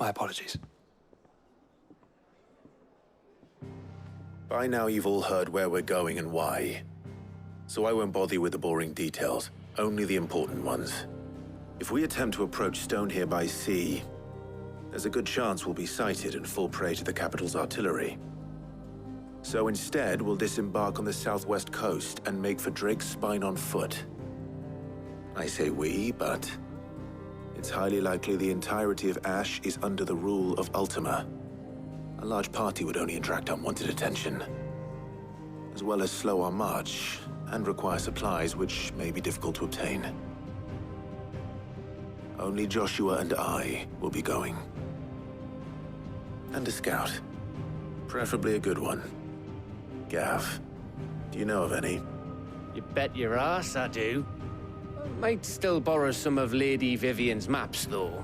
My apologies. By now you've all heard where we're going and why. So I won't bother you with the boring details, only the important ones. If we attempt to approach Stone here by sea, there's a good chance we'll be sighted and fall prey to the capital's artillery. So instead, we'll disembark on the southwest coast and make for Drake's Spine on foot. I say we, but it's highly likely the entirety of Ash is under the rule of Ultima. A large party would only attract unwanted attention, as well as slow our march and require supplies which may be difficult to obtain. Only Joshua and I will be going. And a scout. Preferably a good one. Gav, do you know of any? You bet your ass I do. Might still borrow some of Lady Vivian's maps, though.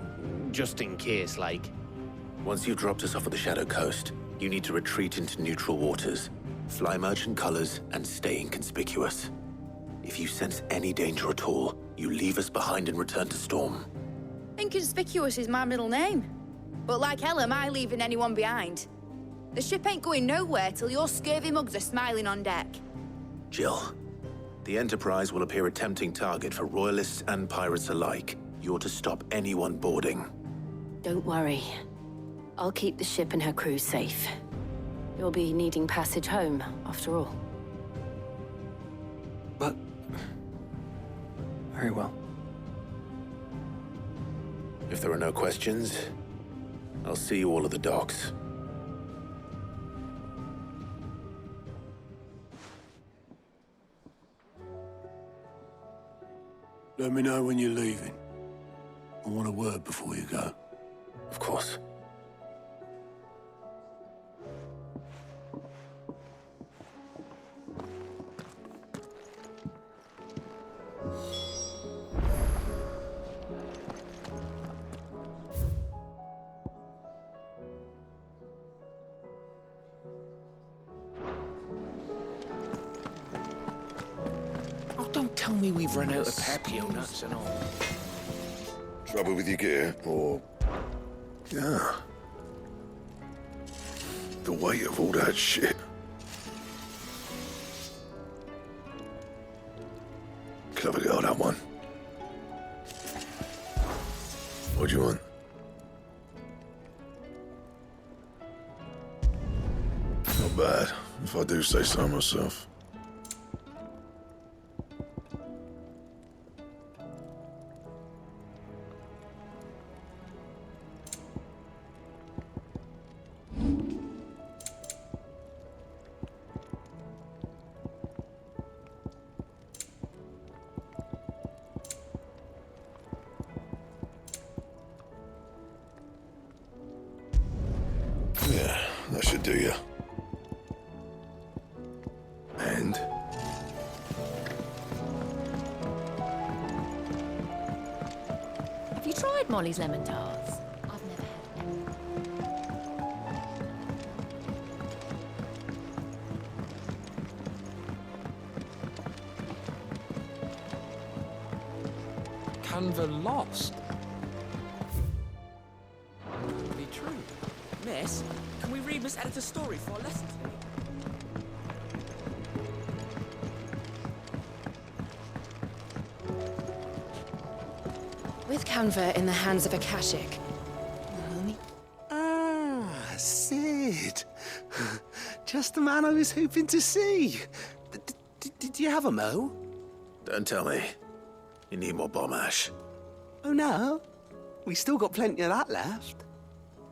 Just in case, like. Once you've dropped us off at the Shadow Coast, you need to retreat into neutral waters, fly merchant colors, and stay inconspicuous. If you sense any danger at all, you leave us behind and return to Storm. Inconspicuous is my middle name. But like hell am I leaving anyone behind. The ship ain't going nowhere till your scurvy mugs are smiling on deck. Jill, the Enterprise will appear a tempting target for royalists and pirates alike. You're to stop anyone boarding. Don't worry. I'll keep the ship and her crew safe. You'll be needing passage home, after all. But... very well. If there are no questions, I'll see you all at the docks. Let me know when you're leaving. I want a word before you go. Of course. Don't tell me we've run out of Pepio nuts and all. Trouble with your gear, or... yeah. The weight of all that shit. Clever girl, that one. What do you want? Not bad, if I do say so myself. Yeah, that should do you. And? Have you tried Molly's lemon tarts? I've never had them. Canva lost. Be true. Miss, can we read Miss Editor's story for our lesson today? With Canva in the hands of Akashic. Ah, Sid. Just the man I was hoping to see. Did you have a mo? Don't tell me. You need more bomb ash. Oh no, we still got plenty of that left.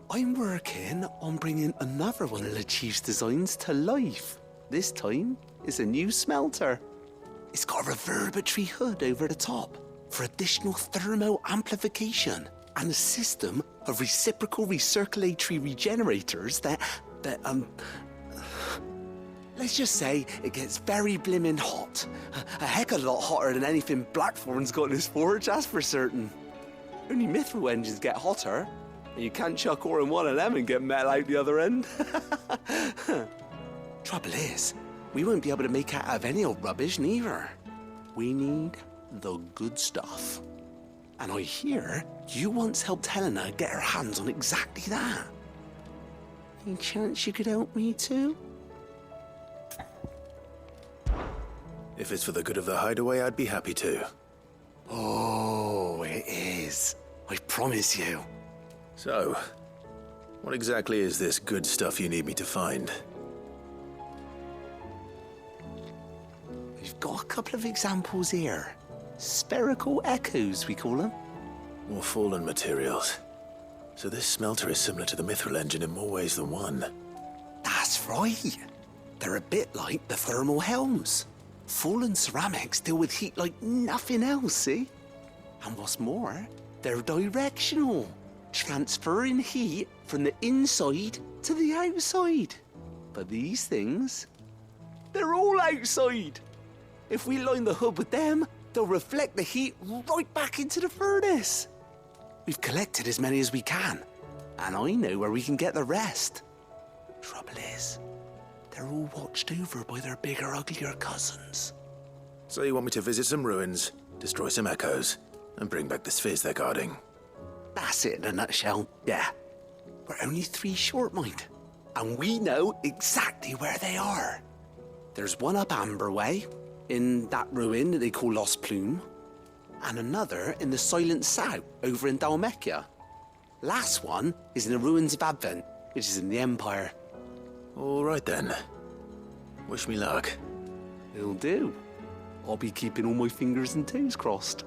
I'm working on bringing another one of the Chief's designs to life. This time, it's a new smelter. It's got a reverberatory hood over the top for additional thermo amplification and a system of reciprocal recirculatory regenerators that let's just say it gets very blimmin' hot. A heck of a lot hotter than anything Blackthorn's got in his forge, that's for certain. Only Mithril engines get hotter, and you can't chuck ore in one of them and get metal out the other end. Trouble is, we won't be able to make it out of any old rubbish neither. We need the good stuff. And I hear you once helped Helena get her hands on exactly that. Any chance you could help me too? If it's for the good of the hideaway, I'd be happy to. Oh, it is. I promise you. So, what exactly is this good stuff you need me to find? We've got a couple of examples here. Spherical echoes, we call them. More fallen materials. So this smelter is similar to the Mithril engine in more ways than one. That's right. They're a bit like the thermal helms. Fallen ceramics deal with heat like nothing else, see? And what's more, they're directional, transferring heat from the inside to the outside. But these things, they're all outside. If we line the hub with them, they'll reflect the heat right back into the furnace. We've collected as many as we can, and I know where we can get the rest. Trouble is, they're all watched over by their bigger, uglier cousins. So you want me to visit some ruins, destroy some echoes, and bring back the spheres they're guarding? That's it in a nutshell, yeah. We're only 3 short, mind, and we know exactly where they are. There's one up Amber Way, in that ruin that they call Lost Plume, and another in the Silent South, over in Dalmekia. Last one is in the ruins of Advent, which is in the Empire. All right then. Wish me luck. It'll do. I'll be keeping all my fingers and toes crossed.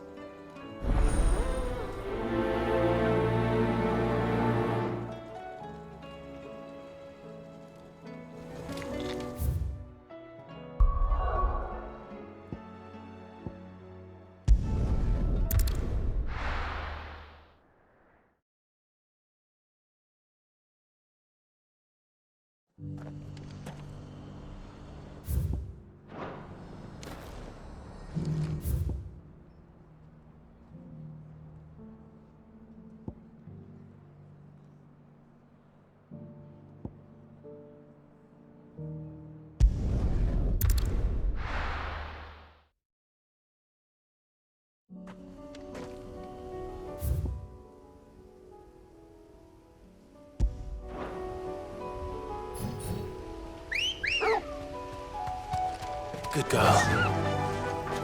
Good girl.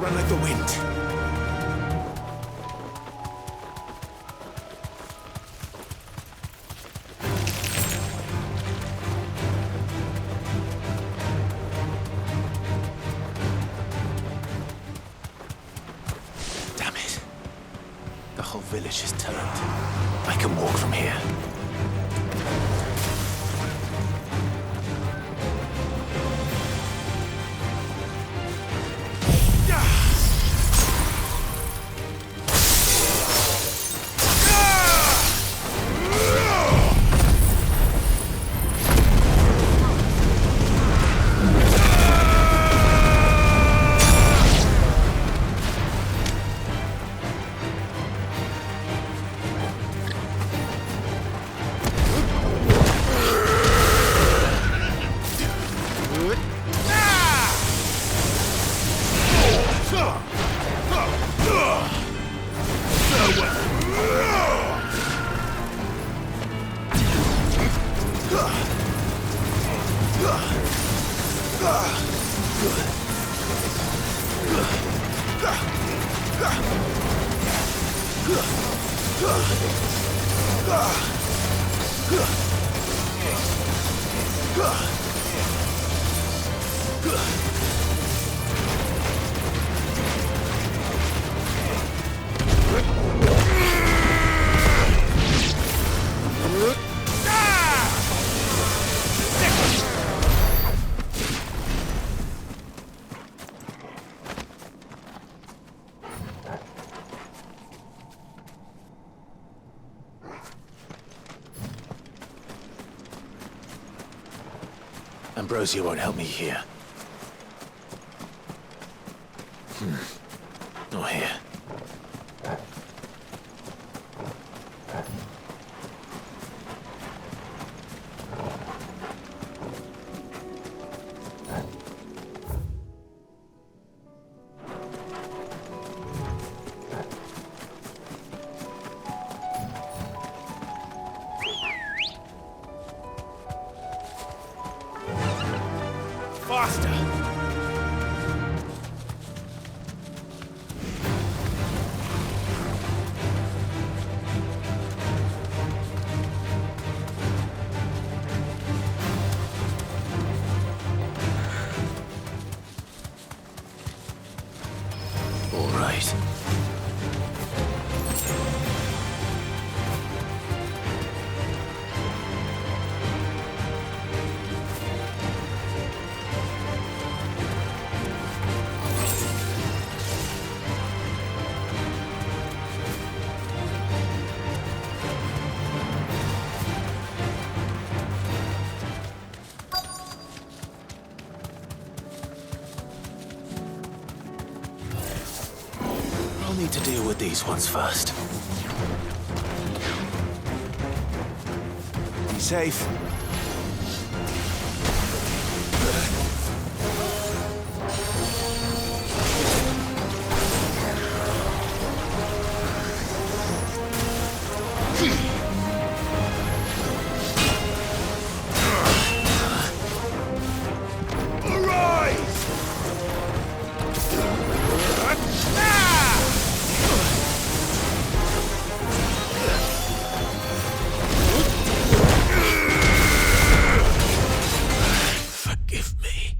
Run like the wind. Damn it. The whole village is turned. I can walk from here. Ambrosia won't help me here. Not here. right. I'll need to deal with these ones first. Be safe. Forgive me.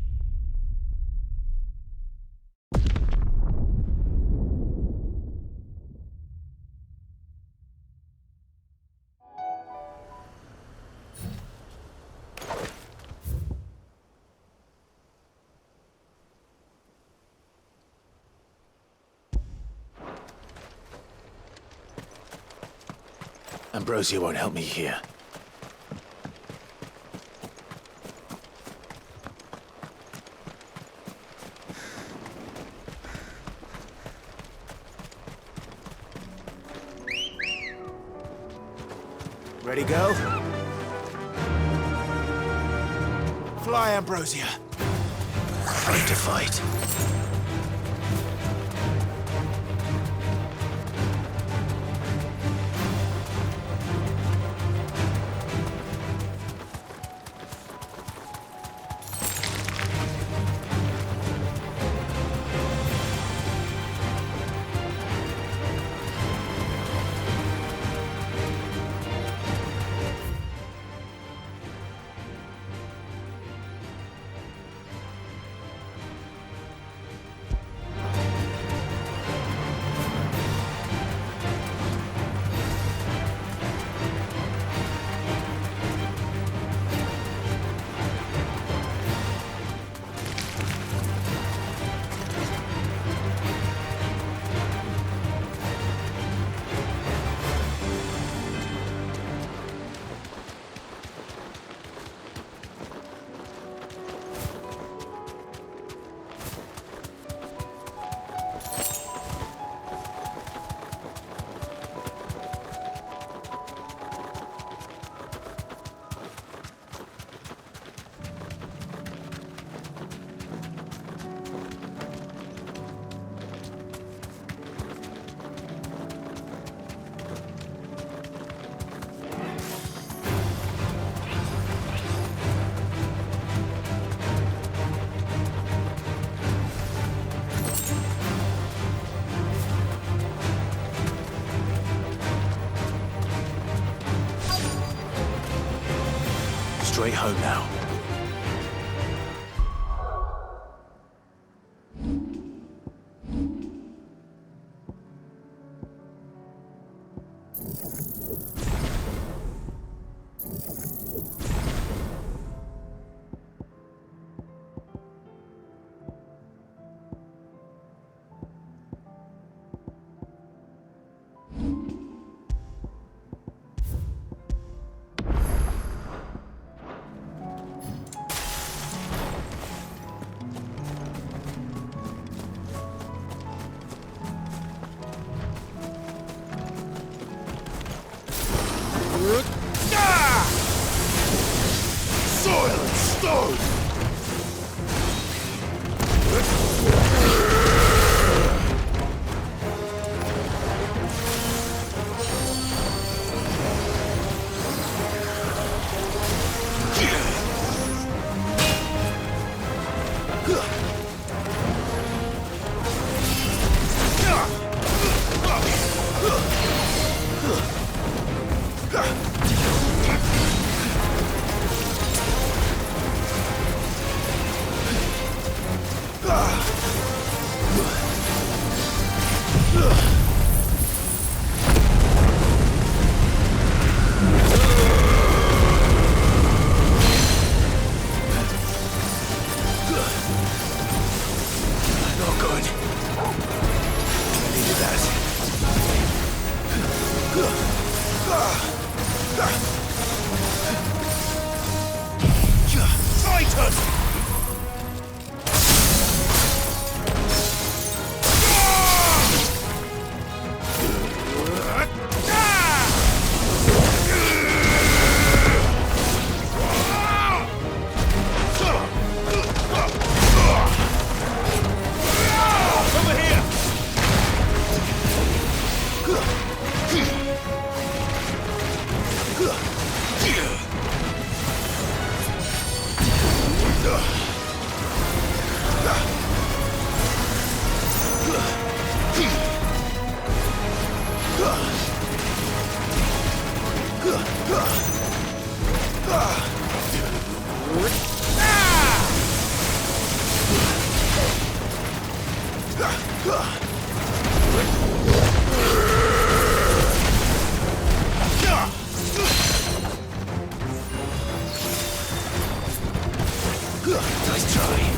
Ambrosia won't help me here. Ready, go? Fly, Ambrosia. Ready to fight. Straight home now. Soil and stone! Nice try.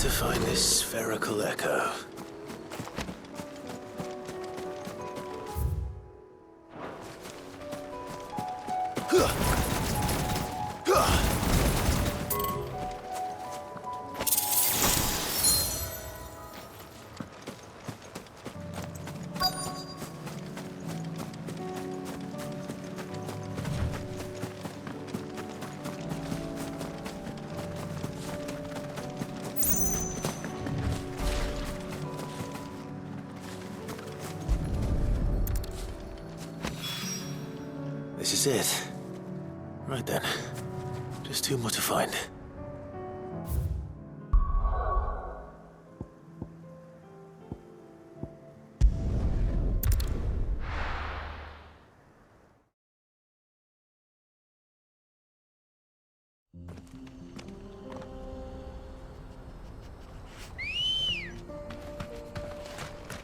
Find this spherical echo. This is it. Right then. Just two more to find.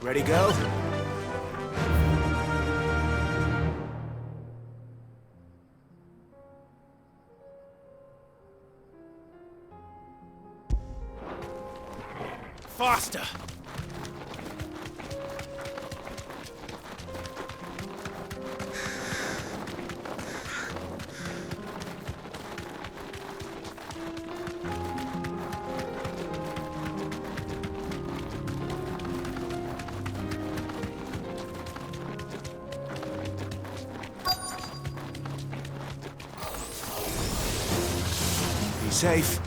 Ready, go? Faster! Be safe.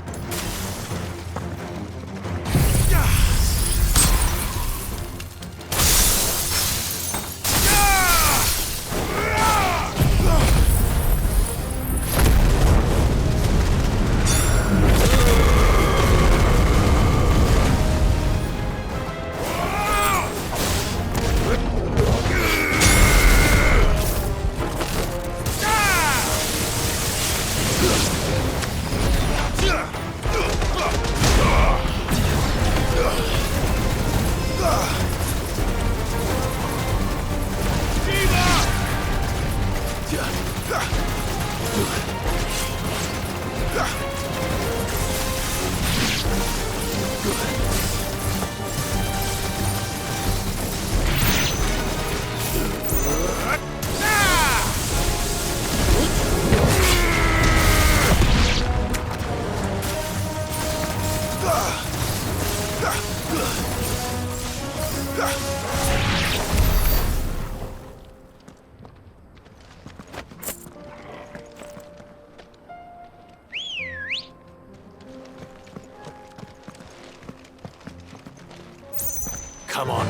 Come on.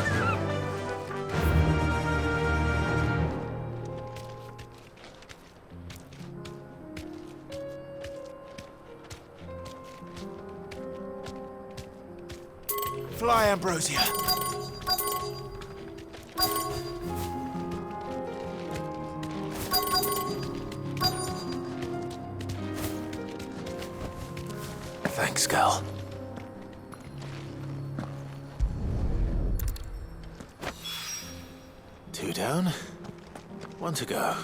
Fly, Ambrosia. Thanks, girl. Two down, one to go.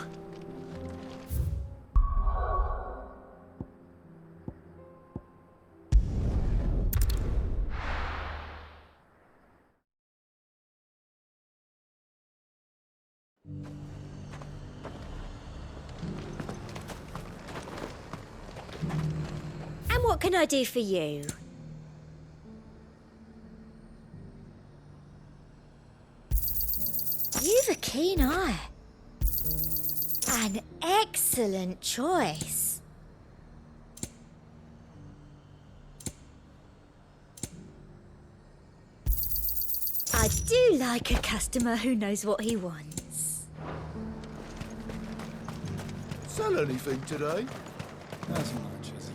And what can I do for you? You've a keen eye. An excellent choice. I do like a customer who knows what he wants. Sell anything today? As much as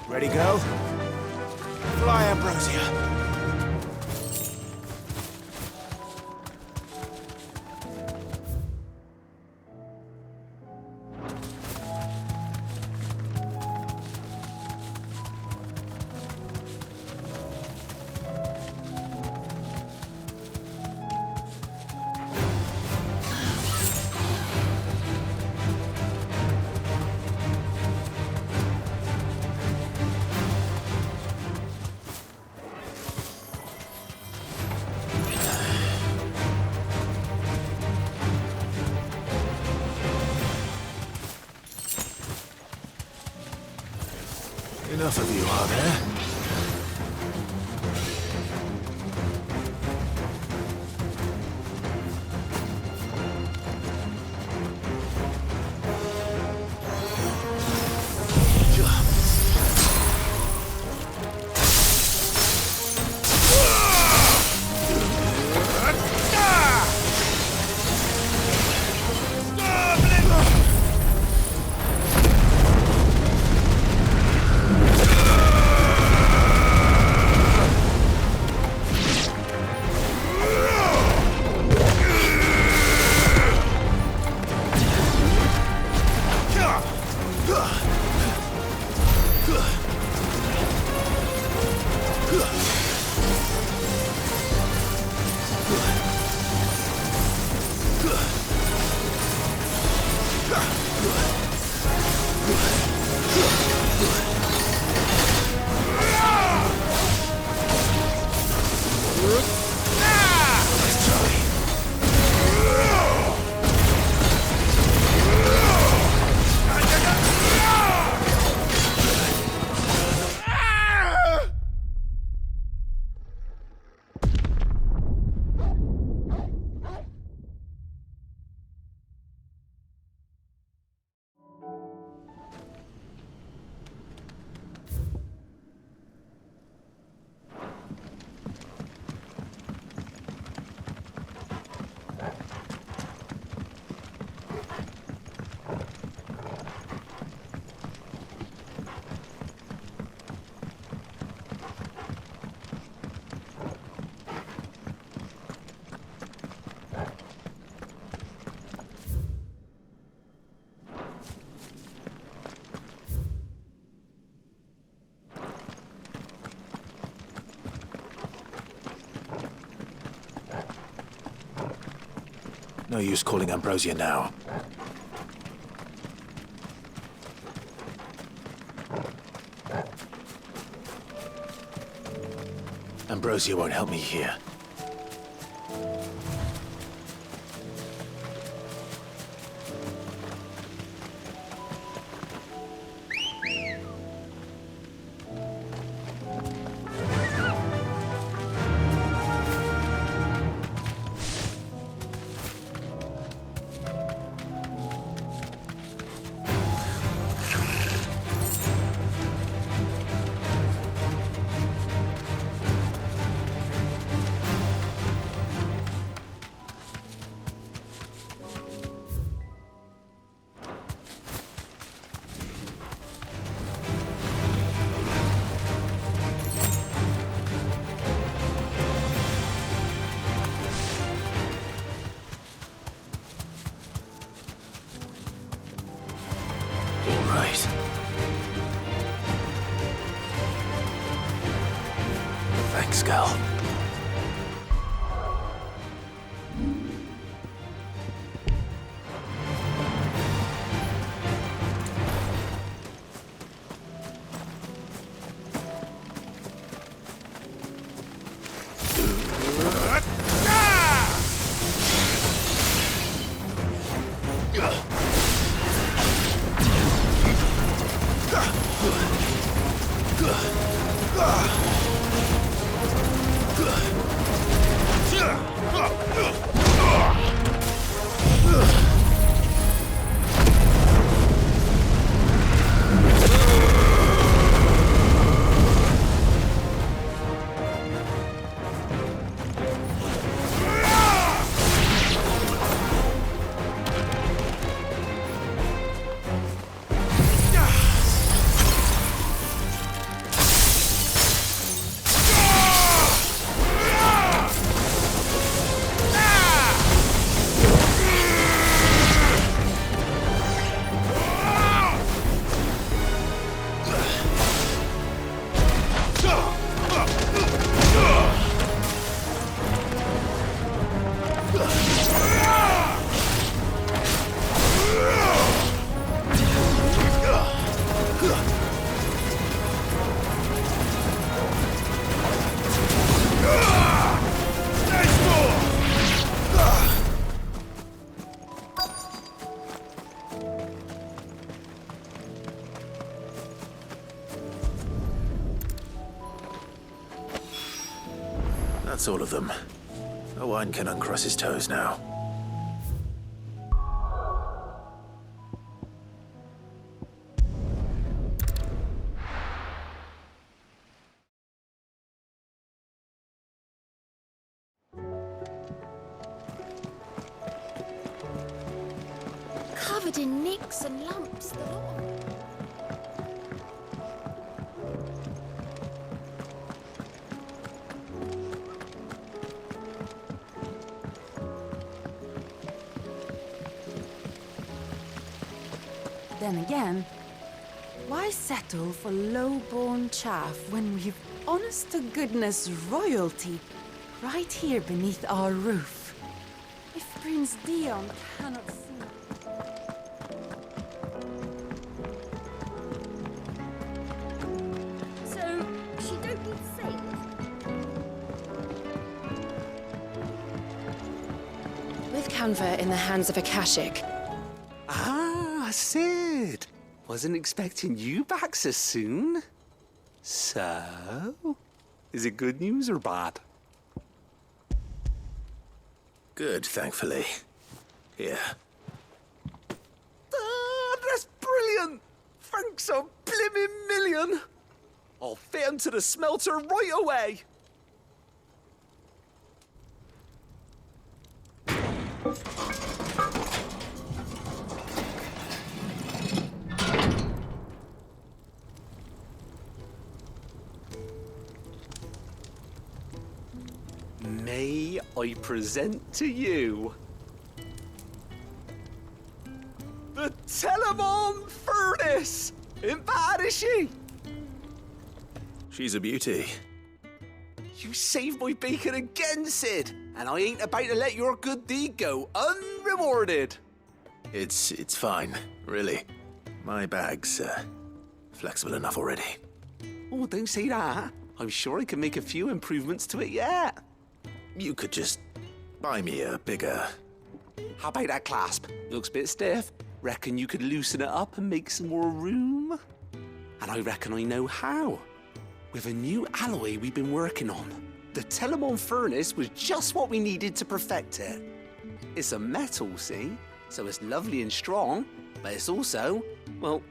Ready, go? Fly, Ambrosia. Enough of you, are there? No use calling Ambrosia now. Ambrosia won't help me here. Thanks, Gal. That's all of them. Owen can uncross his toes now. Covered in nicks and lumps, the lot. Then again, why settle for low-born chaff when we've honest-to-goodness royalty right here beneath our roof? If Prince Dion cannot see... So, she don't need sails? With Canva in the hands of Akashic, Ah, Sid! Wasn't expecting you back so soon. So, is it good news or bad? Good, thankfully. Here. Ah, that's brilliant! Thanks a blimmin' million! I'll fit 'em to the smelter right away! May I present to you the Telemon Furnace? Ain't bad, is she? She's a beauty. You saved my bacon again, Sid, and I ain't about to let your good deed go unrewarded. It's fine, really. My bag's flexible enough already. Oh, don't say that. I'm sure I can make a few improvements to it yet. You could just buy me a bigger... How about that clasp? It looks a bit stiff. Reckon you could loosen it up and make some more room? And I reckon I know how. With a new alloy we've been working on. The Telemon Furnace was just what we needed to perfect it. It's a metal, see? So it's lovely and strong, but it's also, well,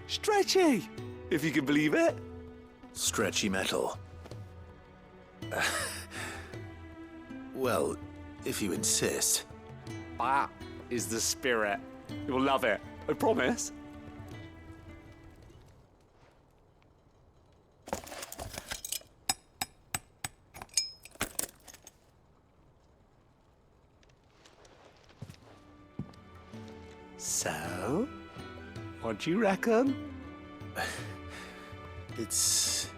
stretchy, if you can believe it. Stretchy metal. Well, if you insist. That is the spirit. You'll love it, I promise. So, what do you reckon? It's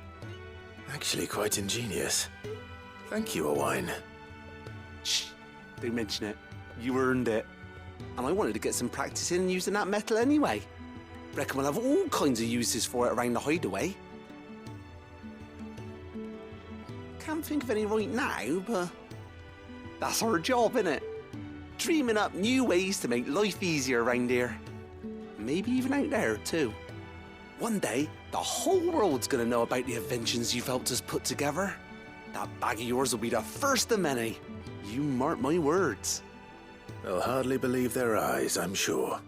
actually quite ingenious. Thank you, Owen. Shh, don't mention it. You earned it. And I wanted to get some practice in using that metal anyway. Reckon we'll have all kinds of uses for it around the hideaway. Can't think of any right now, but that's our job, innit? Dreaming up new ways to make life easier around here. Maybe even out there, too. One day, the whole world's gonna know about the inventions you've helped us put together. That bag of yours will be the first of many. You mark my words. They'll hardly believe their eyes, I'm sure.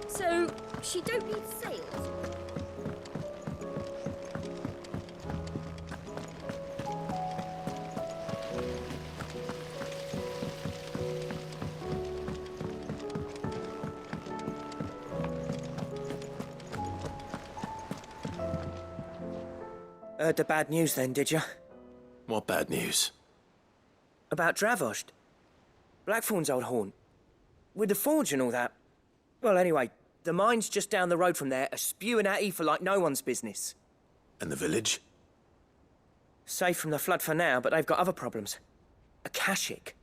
So, she don't need sails? Heard the bad news then, did you? What bad news? About Dravost. Blackthorn's old haunt. With the forge and all that. Well, anyway, the mine's just down the road from there are spewing at ether like no one's business. And the village? Safe from the flood for now, but they've got other problems. Akashic.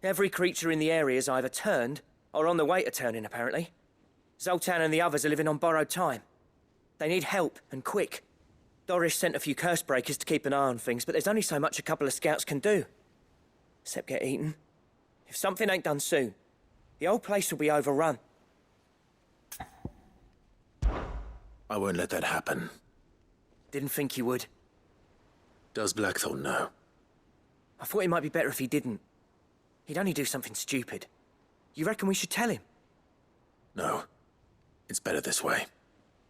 Every creature in the area is either turned or on the way to turning, apparently. Zoltan and the others are living on borrowed time. They need help, and quick. Doris sent a few curse breakers to keep an eye on things, but there's only so much a couple of scouts can do. Except get eaten. If something ain't done soon, the whole place will be overrun. I won't let that happen. Didn't think you would. Does Blackthorn know? I thought it might be better if he didn't. He'd only do something stupid. You reckon we should tell him? No. It's better this way.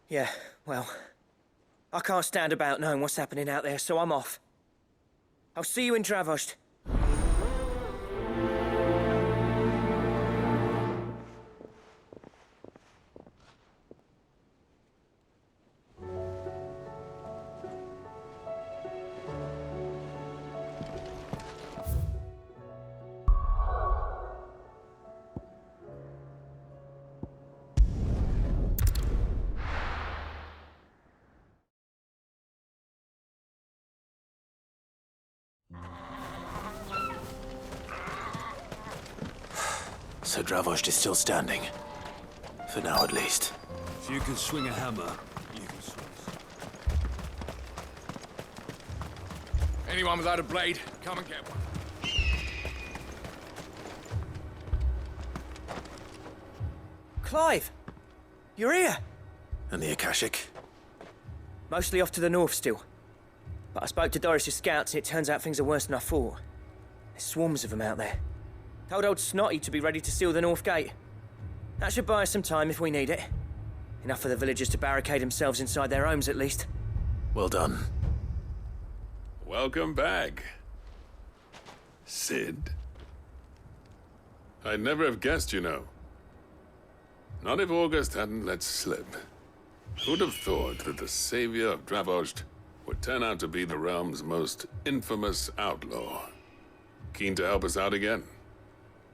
Yeah, well, I can't stand about knowing what's happening out there, so I'm off. I'll see you in Dravost. So Dravost is still standing. For now, at least. If you can swing a hammer, you can swing. Anyone without a blade, come and get one. Clive! You're here! And the Akashic? Mostly off to the north still. But I spoke to Doris's scouts and it turns out things are worse than I thought. There's swarms of them out there. Told old Snotty to be ready to seal the north gate. That should buy us some time if we need it. Enough for the villagers to barricade themselves inside their homes at least. Well done. Welcome back. Sid. I'd never have guessed, you know. Not if August hadn't let slip. Who'd have thought that the savior of Dravost would turn out to be the realm's most infamous outlaw? Keen to help us out again?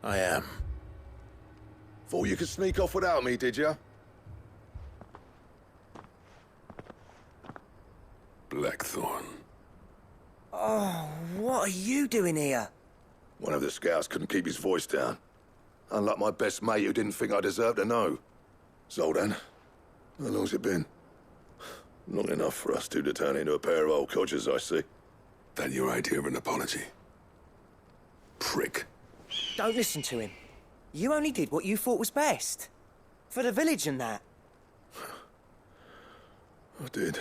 I am. Thought you could sneak off without me, did you? Blackthorn. Oh, what are you doing here? One of the scouts couldn't keep his voice down. Unlike my best mate who didn't think I deserved to know. Zoltan, how long's it been? Long enough for us two to turn into a pair of old codgers, I see. That your idea of an apology? Prick. Don't listen to him. You only did what you thought was best. For the village and that. I did,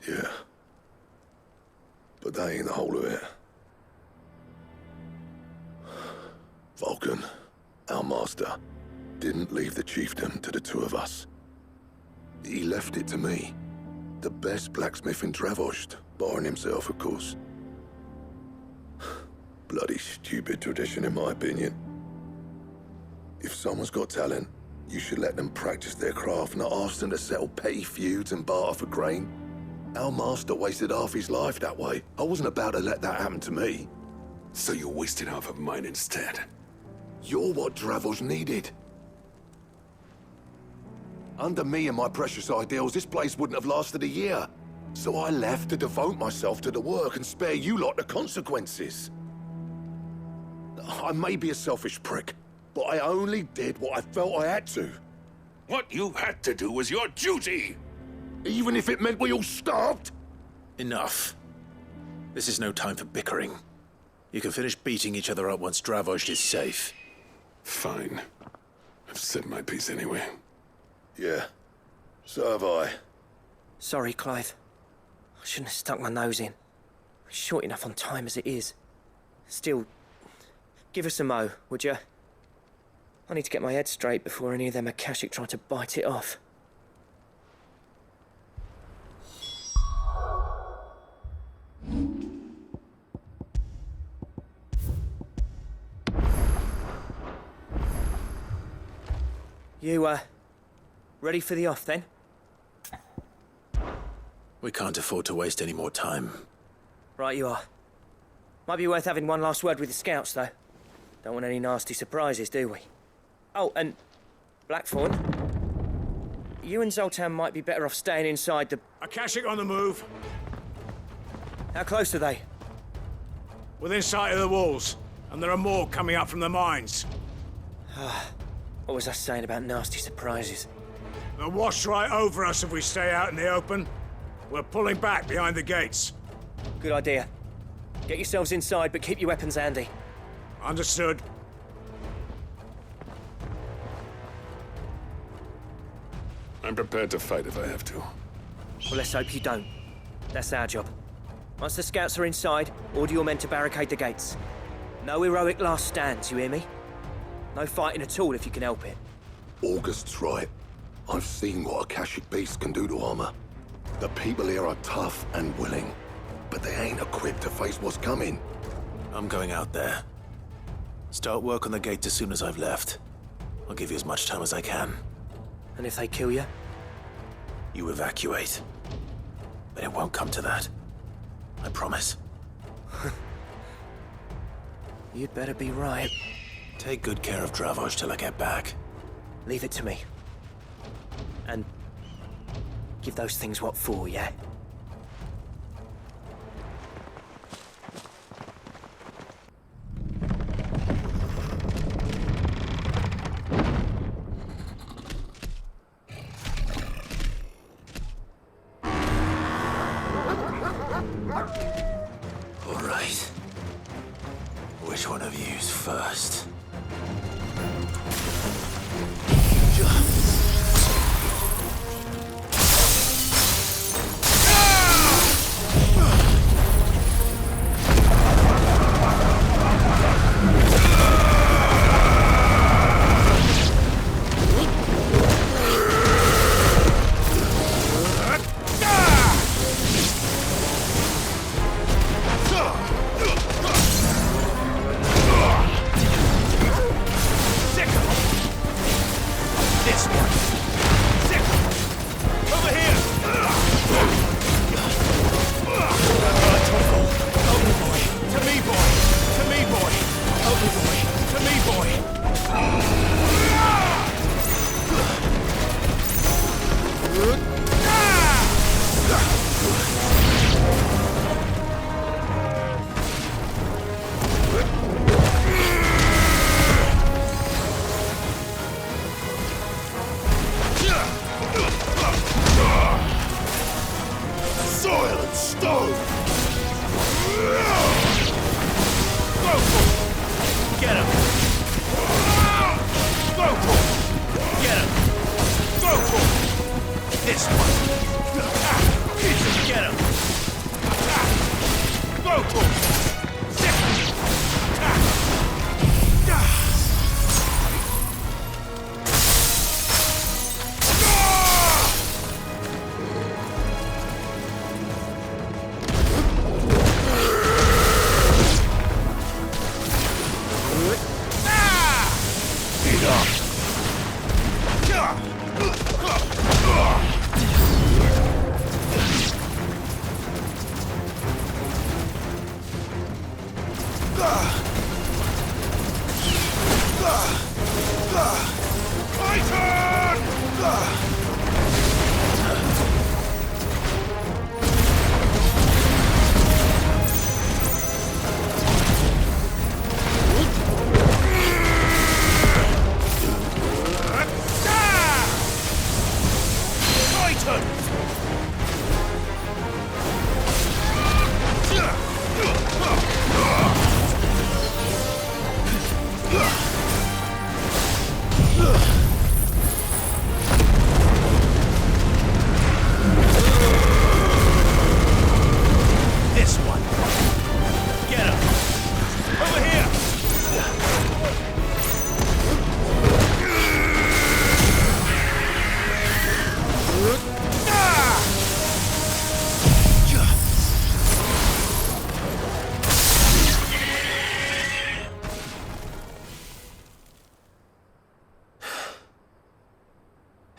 yeah. But that ain't the whole of it. Vulcan, our master, didn't leave the chiefdom to the two of us. He left it to me. The best blacksmith in Dravost, barring himself, of course. Bloody stupid tradition, in my opinion. If someone's got talent, you should let them practice their craft, not ask them to settle petty feuds and barter for grain. Our master wasted half his life that way. I wasn't about to let that happen to me. So you wasted half of mine instead? You're what Dravost needed. Under me and my precious ideals, this place wouldn't have lasted a year. So I left to devote myself to the work and spare you lot the consequences. I may be a selfish prick, but I only did what I felt I had to. What you had to do was your duty! Even if it meant we all starved? Enough. This is no time for bickering. You can finish beating each other up once Dravost is safe. Fine. I've said my piece anyway. Yeah, so have I. Sorry, Clive. I shouldn't have stuck my nose in. We're short enough on time as it is. Still, give us a mo, would you? I need to get my head straight before any of them Akashic try to bite it off. You, ready for the off, then? We can't afford to waste any more time. Right you are. Might be worth having one last word with the scouts, though. Don't want any nasty surprises, do we? Oh, and Blackthorn, you and Zoltan might be better off staying inside the... Akashic on the move. How close are they? Within sight of the walls. And there are more coming up from the mines. What was I saying about nasty surprises? They'll wash right over us if we stay out in the open. We're pulling back behind the gates. Good idea. Get yourselves inside, but keep your weapons handy. Understood. I'm prepared to fight if I have to. Well, let's hope you don't. That's our job. Once the scouts are inside, order your men to barricade the gates. No heroic last stands, you hear me? No fighting at all if you can help it. August's right. I've seen what Akashic beasts can do to armor. The people here are tough and willing, but they ain't equipped to face what's coming. I'm going out there. Start work on the gate as soon as I've left. I'll give you as much time as I can. And if they kill you? You evacuate. But it won't come to that. I promise. You'd better be right. Take good care of Dravoj till I get back. Leave it to me. And give those things what for, yeah? All right. Which one of you's first?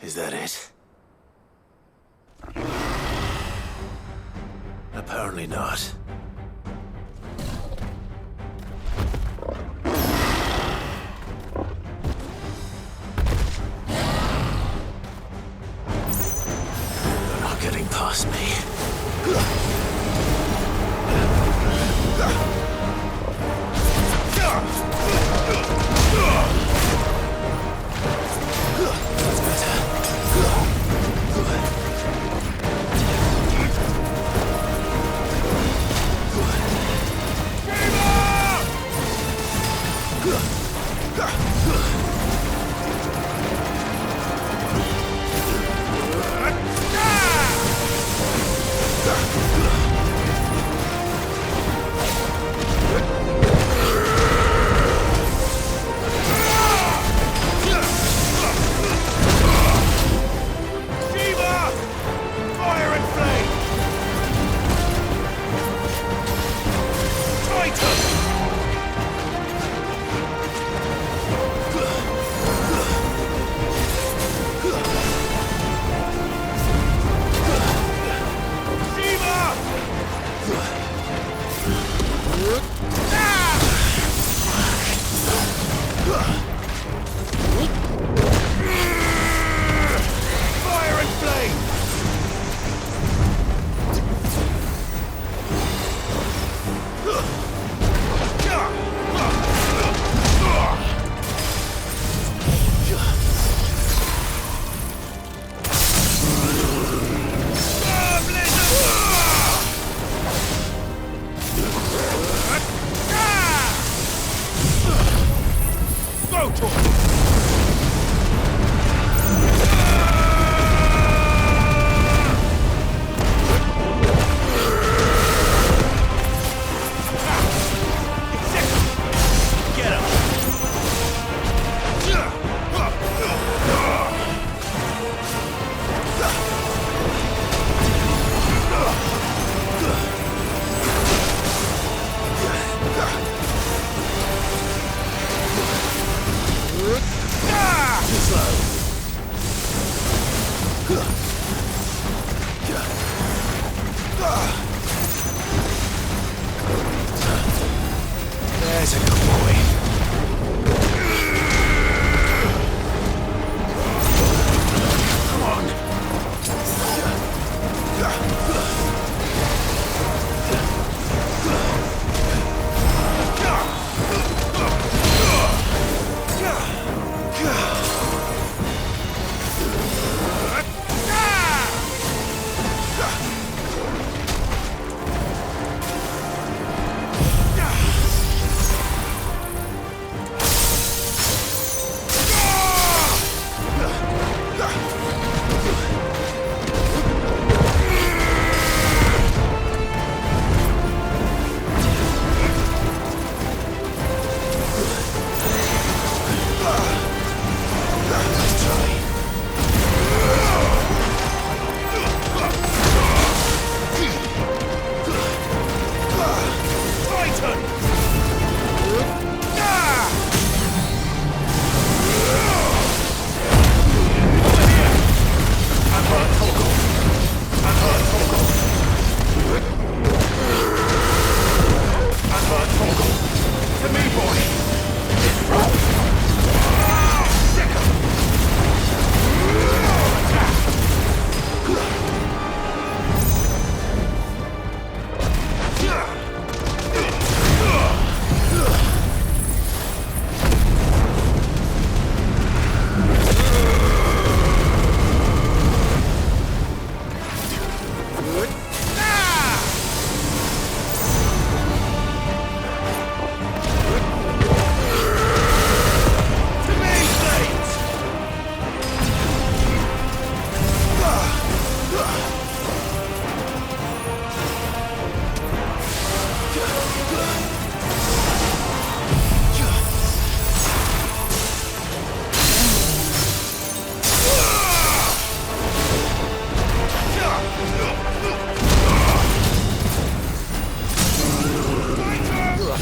Is that it? Apparently not. They're not getting past me. There's a good boy. Come on.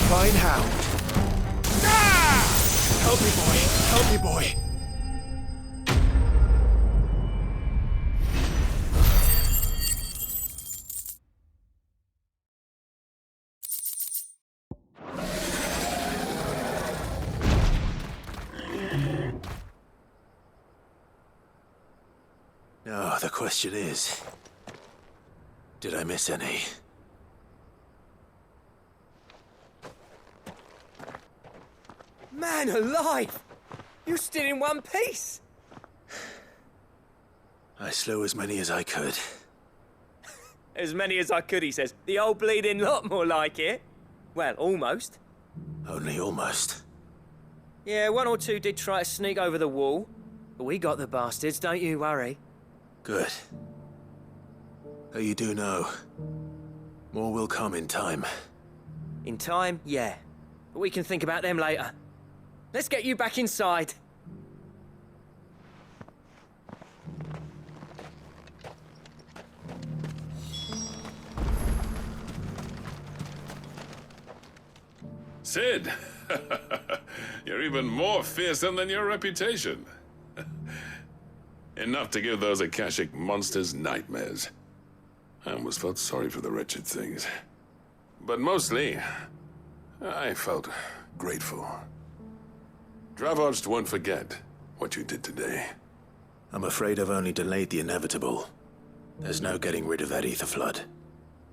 Fine hound. Help me, boy. Help me, boy. Now, the question is, did I miss any? Man alive! You're still in one piece! I slew as many as I could. As many as I could, he says. The old bleeding lot, more like it. Well, almost. Only almost. Yeah, one or two did try to sneak over the wall. But we got the bastards, don't you worry. Good. Though you do know, more will come in time. In time, yeah. But we can think about them later. Let's get you back inside. Sid! You're even more fearsome than your reputation. Enough to give those Akashic monsters nightmares. I almost felt sorry for the wretched things. But mostly, I felt grateful. Dravoged won't forget what you did today. I'm afraid I've only delayed the inevitable. There's no getting rid of that ether flood.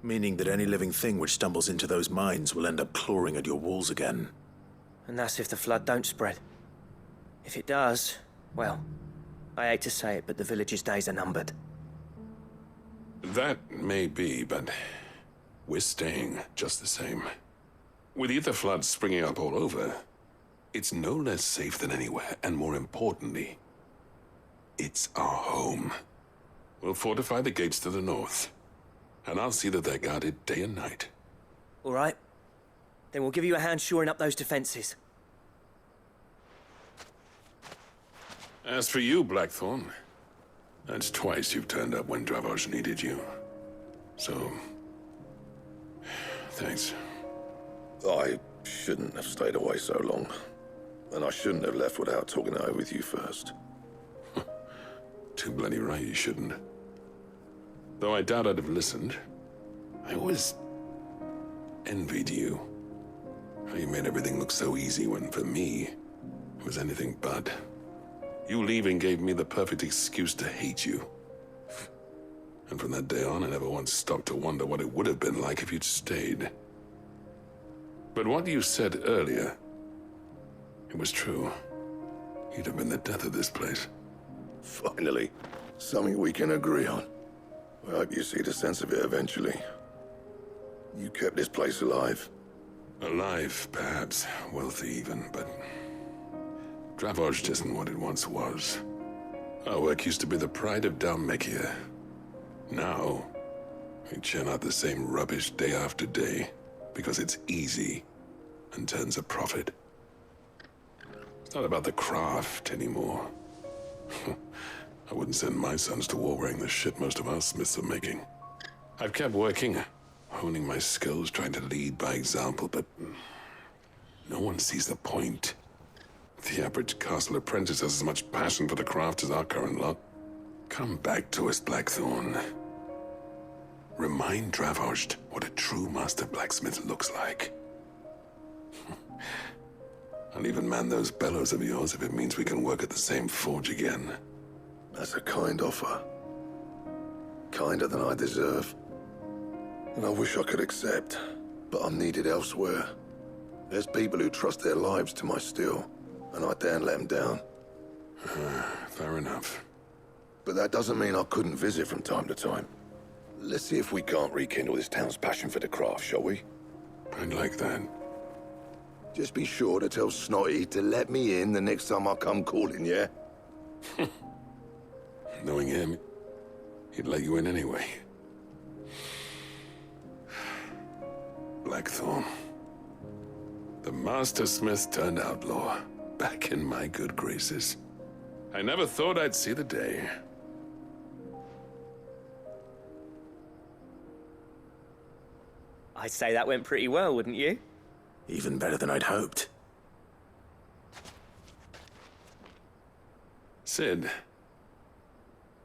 Meaning that any living thing which stumbles into those mines will end up clawing at your walls again. And that's if the flood don't spread. If it does, well, I hate to say it, but the village's days are numbered. That may be, but we're staying just the same. With ether floods springing up all over, it's no less safe than anywhere, and more importantly, it's our home. We'll fortify the gates to the north, and I'll see that they're guarded day and night. All right. Then we'll give you a hand shoring up those defenses. As for you, Blackthorn, that's twice you've turned up when Dravos needed you. So, thanks. I shouldn't have stayed away so long. And I shouldn't have left without talking it over with you first. Too bloody right you shouldn't. Though I doubt I'd have listened. I always envied you. How you made everything look so easy when, for me, it was anything but. You leaving gave me the perfect excuse to hate you. And from that day on, I never once stopped to wonder what it would have been like if you'd stayed. But what you said earlier, it was true. You'd have been the death of this place. Finally, something we can agree on. I hope you see the sense of it eventually. You kept this place alive. Alive, perhaps. Wealthy even, but Dravoj isn't what it once was. Our work used to be the pride of Dalmekia. Now, we churn out the same rubbish day after day because it's easy and turns a profit. It's not about the craft anymore. I wouldn't send my sons to war wearing the shit most of our smiths are making. I've kept working, honing my skills, trying to lead by example, but no one sees the point. The average castle apprentice has as much passion for the craft as our current lot. Come back to us, Blackthorn. Remind Dravoged what a true master blacksmith looks like. I'll even man those bellows of yours if it means we can work at the same forge again. That's a kind offer. Kinder than I deserve. And I wish I could accept, but I'm needed elsewhere. There's people who trust their lives to my steel, and I daren't let them down. Fair enough. But that doesn't mean I couldn't visit from time to time. Let's see if we can't rekindle this town's passion for the craft, shall we? I'd like that. Just be sure to tell Snotty to let me in the next time I come calling, yeah? Knowing him, he'd let you in anyway. Blackthorn. The Master Smith turned outlaw, back in my good graces. I never thought I'd see the day. I'd say that went pretty well, wouldn't you? Even better than I'd hoped. Sid,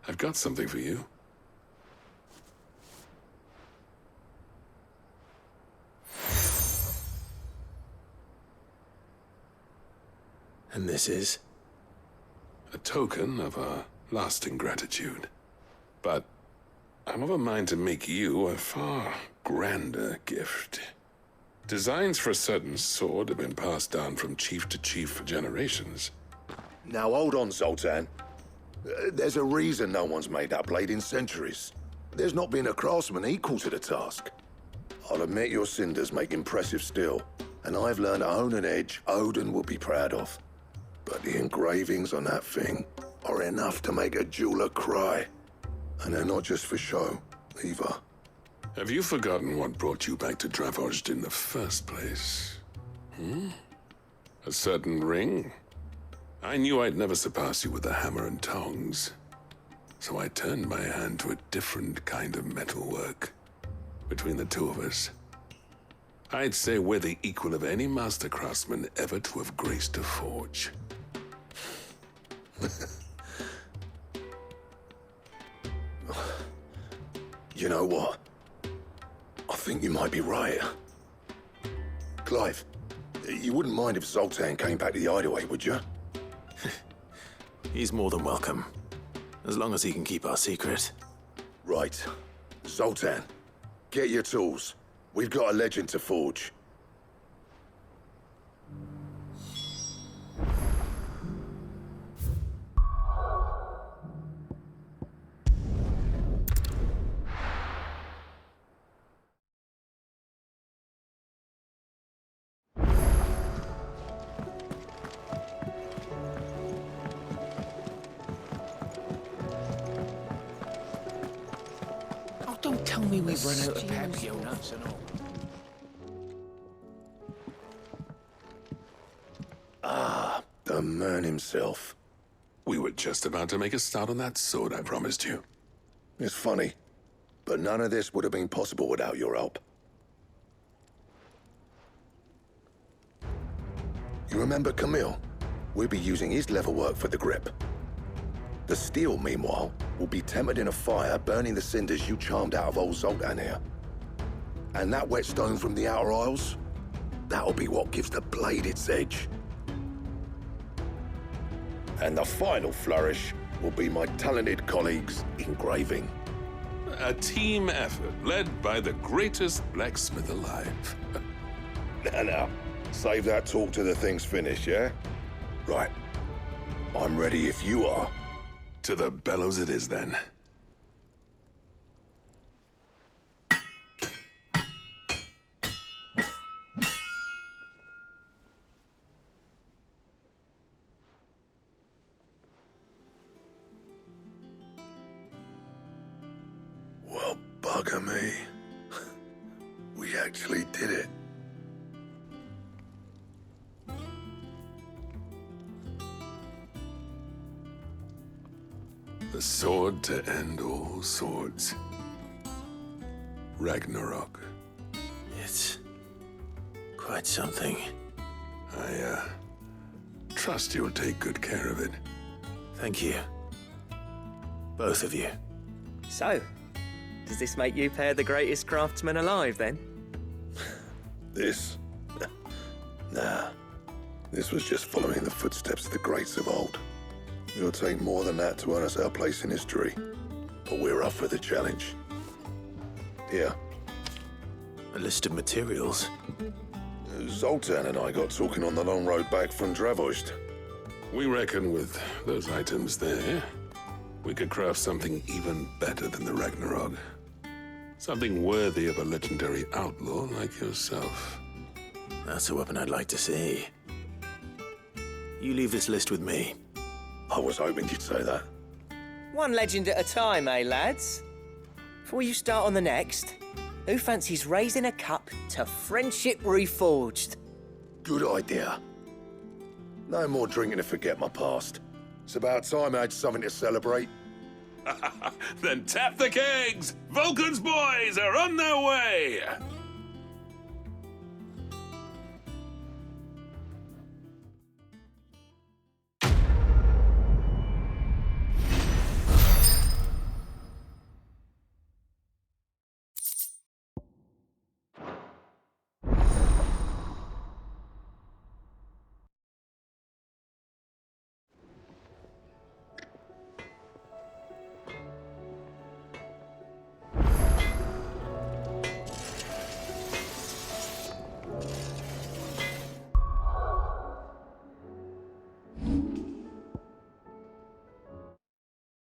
I've got something for you. And this is? A token of our lasting gratitude. But I'm of a mind to make you a far grander gift. Designs for a certain sword have been passed down from chief to chief for generations. Now hold on, Zoltan. There's a reason no one's made that blade in centuries. There's not been a craftsman equal to the task. I'll admit your cinders make impressive steel, and I've learned to own an edge Odin will be proud of. But the engravings on that thing are enough to make a jeweler cry. And they're not just for show, either. Have you forgotten what brought you back to Dravozd in the first place? A certain ring? I knew I'd never surpass you with the hammer and tongs. So I turned my hand to a different kind of metalwork. Between the two of us, I'd say we're the equal of any master craftsman ever to have graced a forge. You know what? I think you might be right. Clive, you wouldn't mind if Zoltan came back to the Hideaway, would you? He's more than welcome, as long as he can keep our secret. Right. Zoltan, get your tools. We've got a legend to forge. Oh, don't tell me we've run out of Papio nuts and all. Ah, the man himself. We were just about to make a start on that sword I promised you. It's funny, but none of this would have been possible without your help. You remember Camille? We'll be using his leather work for the grip. The steel, meanwhile, will be tempered in a fire, burning the cinders you charmed out of old Zoltan here. And that whetstone from the Outer Isles? That'll be what gives the blade its edge. And the final flourish will be my talented colleagues' engraving. A team effort led by the greatest blacksmith alive. Now, save that talk till the thing's finished, yeah? Right. I'm ready if you are. To the bellows it is, then. Well, bugger me. We actually did it. The sword to end all swords. Ragnarok. It's quite something. I, trust you'll take good care of it. Thank you. Both of you. So, does this make you pair the greatest craftsmen alive, then? This? Nah. This was just following the footsteps of the greats of old. It'll take more than that to earn us our place in history. But we're up for the challenge. Here. A list of materials. Zoltan and I got talking on the long road back from Dravozd. We reckon with those items there, we could craft something even better than the Ragnarok. Something worthy of a legendary outlaw like yourself. That's a weapon I'd like to see. You leave this list with me. I was hoping you'd say that. One legend at a time, eh, lads? Before you start on the next, who fancies raising a cup to friendship reforged? Good idea. No more drinking to forget my past. It's about time I had something to celebrate. Then tap the kegs! Vulcan's boys are on their way!